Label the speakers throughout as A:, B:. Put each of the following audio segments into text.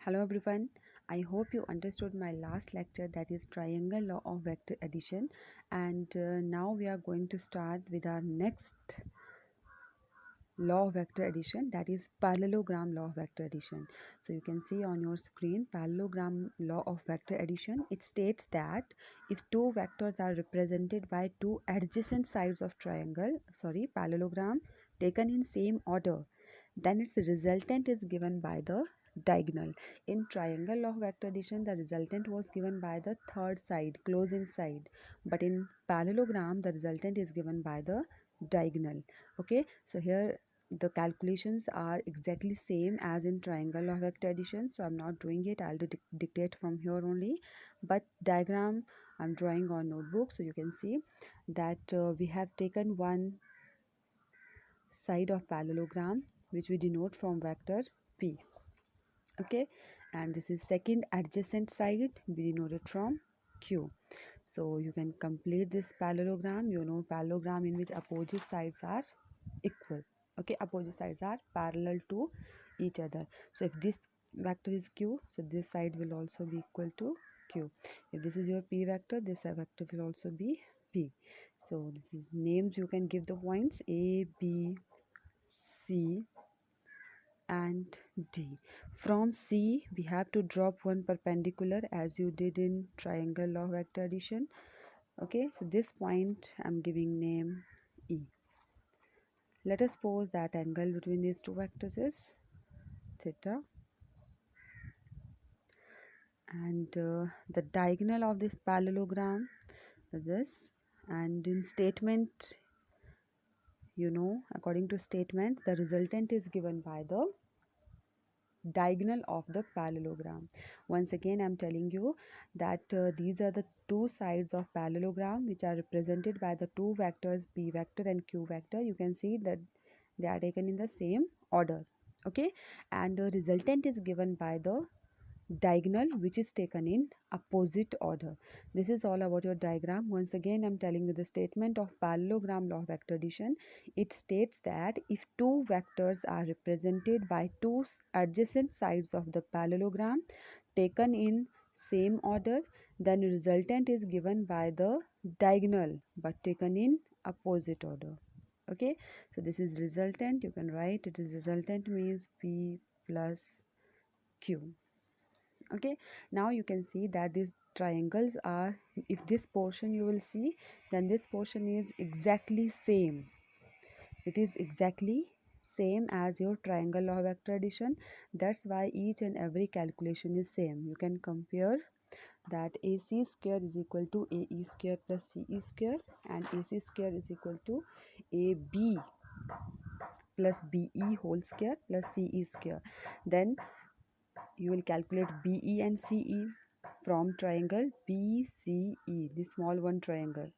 A: Hello everyone. I hope you understood my last lecture, that is triangle law of vector addition, and now we are going to start with our next law of vector addition, that is parallelogram law of vector addition. So you can see on your screen parallelogram law of vector addition. It states that if two vectors are represented by two adjacent sides of parallelogram taken in same order, then its resultant is given by the diagonal. In triangle law of vector addition, the resultant was given by the third side, closing side, but in parallelogram the resultant is given by the diagonal. Okay, so here the calculations are exactly same as in triangle law of vector addition, so I'm not doing it. I'll dictate from here only, but diagram I'm drawing on notebook, so you can see that we have taken one side of parallelogram which we denote from vector p. Okay, and this is second adjacent side, we denote it from q. So you can complete this parallelogram. You know, parallelogram in which opposite sides are equal. Okay, opposite sides are parallel to each other. So if this vector is q, so this side will also be equal to q. If this is your p vector, this vector will also be p. So this is names, you can give the points a, b, c and D. From C, we have to drop one perpendicular as you did in triangle law of vector addition. Okay, so this point I'm giving name E. Let us suppose that angle between these two vectors is theta, and the diagonal of this parallelogram is this. And in statement, you know, according to statement, the resultant is given by the diagonal of the parallelogram. Once again I'm telling you that these are the two sides of parallelogram which are represented by the two vectors p vector and q vector. You can see that they are taken in the same order. Okay, and the resultant is given by the diagonal which is taken in opposite order. This is all about your diagram. Once again I'm telling you the statement of parallelogram law of vector addition. It states that if two vectors are represented by two adjacent sides of the parallelogram taken in same order, then resultant is given by the diagonal but taken in opposite order. Okay, so this is resultant. You can write it is resultant means p plus q. Okay, now you can see that these triangles are, if this portion you will see, then this portion is exactly same. It is exactly same as your triangle law of vector addition. That's why each and every calculation is same. You can compare that AC square is equal to AE square plus CE square, and AC square is equal to AB plus BE whole square plus CE square. Then you will calculate BE and CE from triangle BCE, the small one triangle.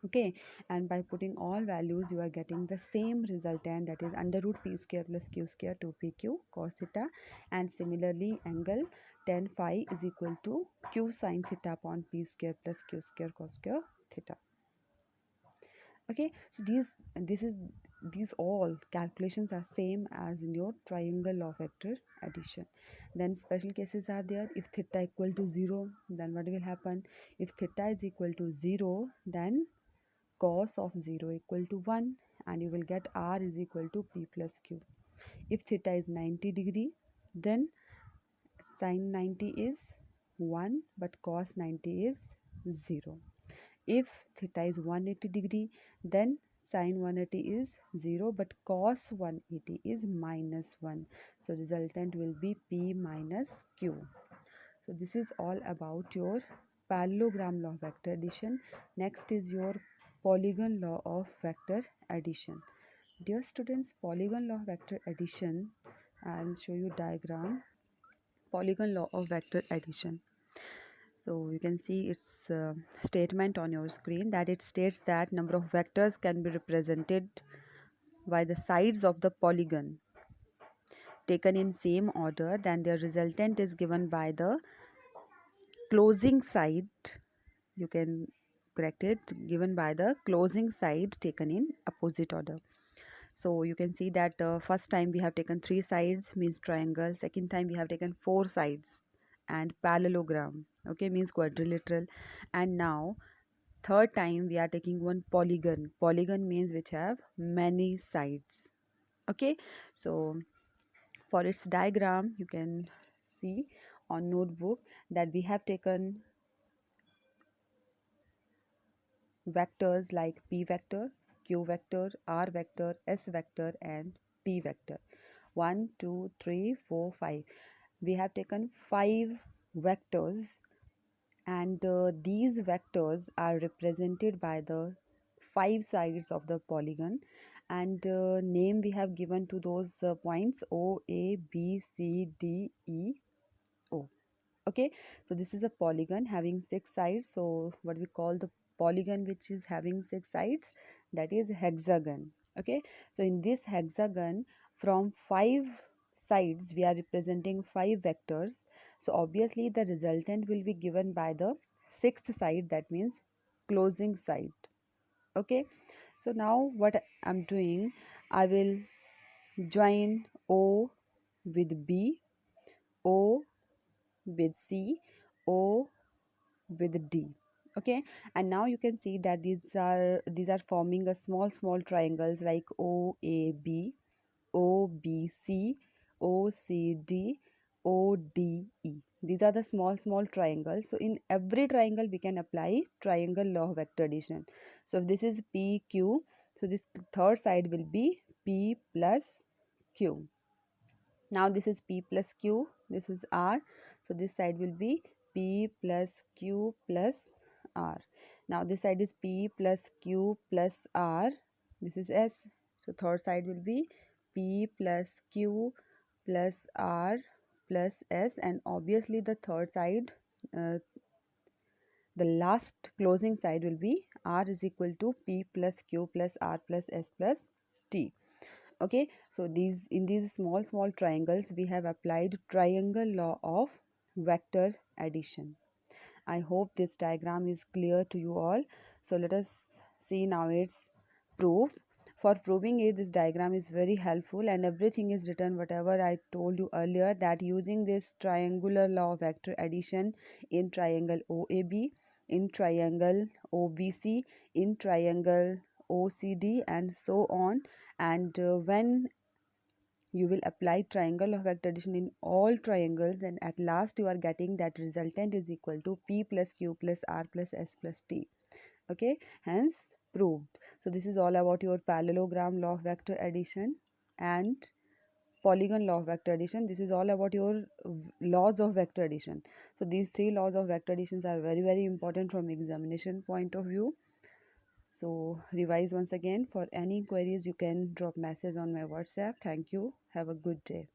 A: Okay, and by putting all values you are getting the same resultant, that is under root p square plus q square 2pq cos theta. And similarly angle tan phi is equal to q sin theta upon p square plus q square cos square theta. Okay, so these all calculations are same as in your triangle law of vector addition. Then special cases are there. If theta equal to 0, then what will happen? If theta is equal to 0, then cos of 0 equal to 1, and you will get r is equal to p plus q. If theta is 90 degree, then sin 90 is 1 but cos 90 is 0. If theta is 180 degree, then sin 180 is 0 but cos 180 is minus 1. So resultant will be p minus q. So this is all about your parallelogram law of vector addition. Next is your polygon law of vector addition. Dear students, polygon law of vector addition, I'll show you diagram. Polygon law of vector addition. So you can see its statement on your screen, that it states that number of vectors can be represented by the sides of the polygon taken in same order, then their resultant is given by the closing side. You can correct it, given by the closing side taken in opposite order. So you can see that first time we have taken three sides means triangle, second time we have taken four sides and parallelogram, okay, means quadrilateral, and now third time we are taking one polygon. Polygon means which have many sides, okay. So for its diagram you can see on notebook that we have taken vectors like p vector, q vector, r vector, s vector and t vector. 1 2 3 4 5, we have taken five vectors, and these vectors are represented by the five sides of the polygon, and name we have given to those points o, a, b, c, d, e, o. Okay, so this is a polygon having six sides. So what we call the polygon which is having six sides, that is hexagon. Okay, so in this hexagon, from five sides we are representing five vectors, so obviously the resultant will be given by the sixth side, that means closing side. Okay, so now what I'm doing, I will join o with b, o with c, o with D. Okay, and now you can see that these are forming a small triangles like OAB, OBC, OCD, ODE. These are the small triangles. So in every triangle we can apply triangle law of vector addition. So if this is PQ, so this third side will be P plus Q. Now this is P plus Q, this is R, so this side will be P plus Q plus R. Now this side is P plus Q plus R, this is S, so third side will be P plus Q plus R plus S, and obviously the third side, uh, the last closing side will be R is equal to P plus Q plus R plus S plus T. Okay, so these, in these small triangles we have applied triangle law of vector addition. I hope this diagram is clear to you all. So let us see now its proof. For proving it, this diagram is very helpful and everything is written whatever I told you earlier, that using this triangular law of vector addition in triangle OAB, in triangle OBC, in triangle OCD and so on, and when you will apply triangle of vector addition in all triangles, and at last you are getting that resultant is equal to P plus Q plus R plus S plus T. Okay, hence proved. So this is all about your parallelogram law of vector addition and polygon law of vector addition. This is all about your laws of vector addition. So these three laws of vector additions are very important from examination point of view. So revise once again. For any queries you can drop message on my WhatsApp. Thank you. Have a good day.